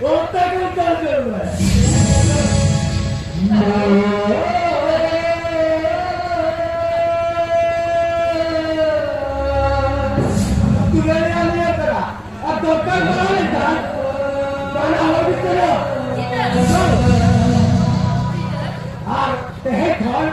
kontak-kontak dulu. Tulen lihat tak? Atau kan mana? Mana habis tu? Ah, teh kan?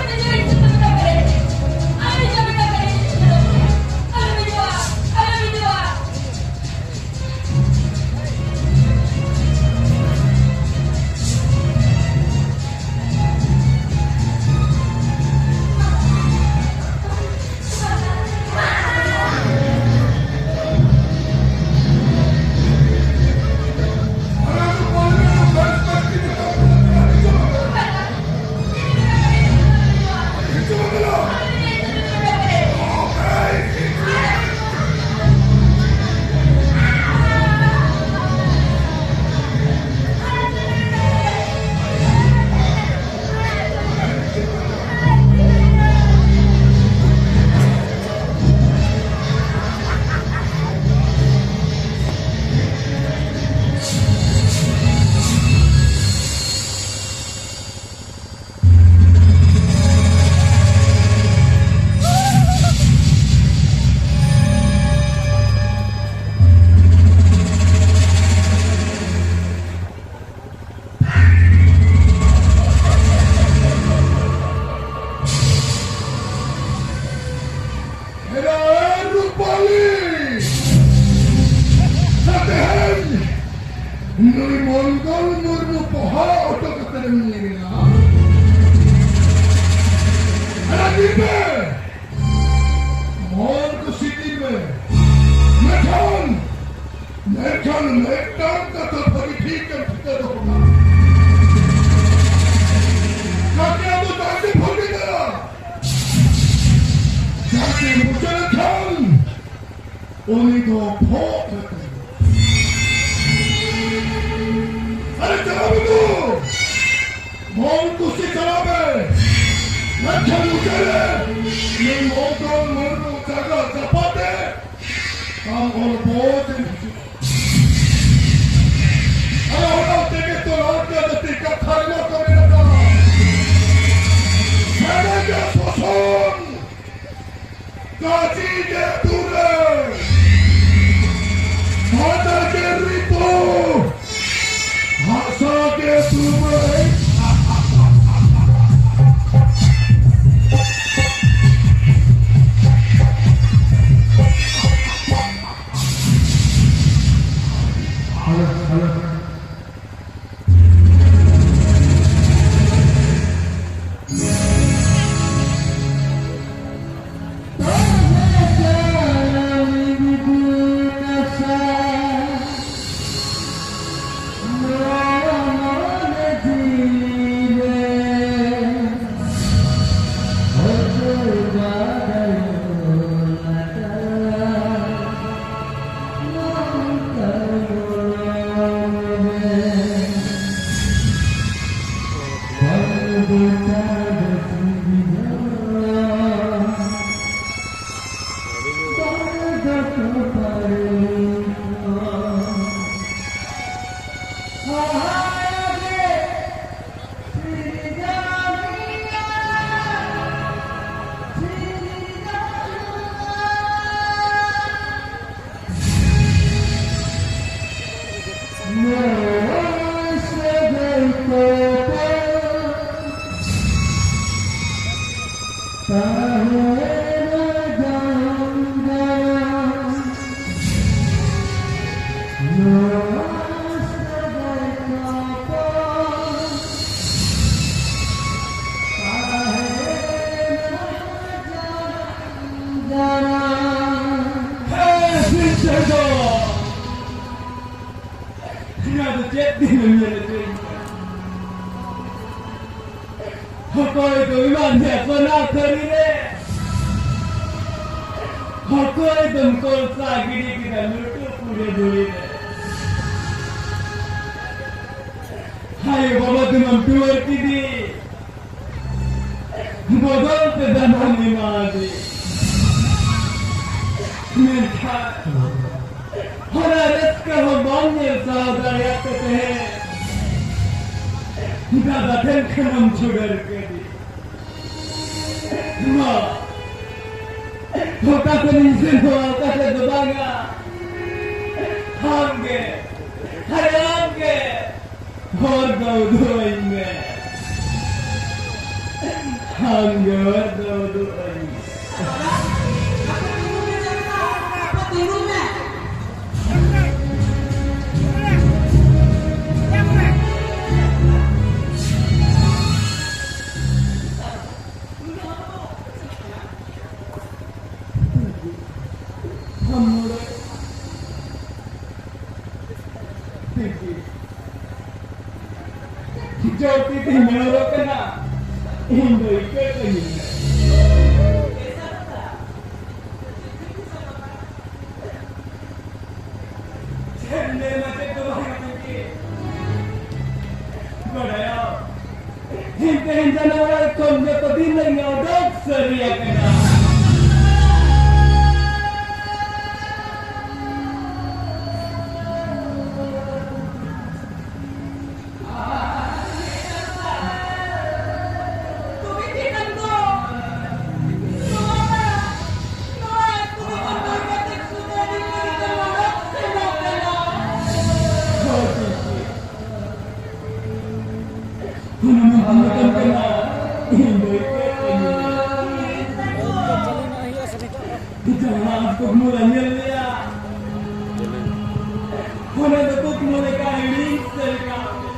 Ini Nuri Mongol Murnu Poha Auto Kataran Lena Anadibe Mon ko city में मैथन मैदान का तो बड़ी ठीक है फिकर होगा क्या तो ताकि भोगी तेरा जाके मुझे खान उन्हीं को भोग अरे चलाओ तो मौन कुछ चलावे मैथन मुझे ये मौका मरनो जगह चपाते हम और बहुत ahora usted que esto lo hace de picar cargo con el otro ¡Serena Pozón! ¡Gallina Dure! ¡Mata que rito! ¡Hasa que sube! Hokoi tu iman dia kena kerine. Hokoi dengkol sagini kita lutu pure duri. Hai baba tu mampuar kidi. Bodol te danan nimadi. Mereka hararat ka ho bamne saudara kete. दादा टेंशन हम छोड़ के दी माँ होता तो नीचे होता तो दबागा हम के हराम के और दो इंगे हम के और दो इंगे Jauh itu menurut kena Indo ikut lagi. Cendera macam tu macam ni. Beraya. Hinta orang kau jatuh di mana dok seria kena. Jangan aku mulanya lihat. Mana tu mereka ringsel kami.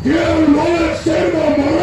Dia menolak serba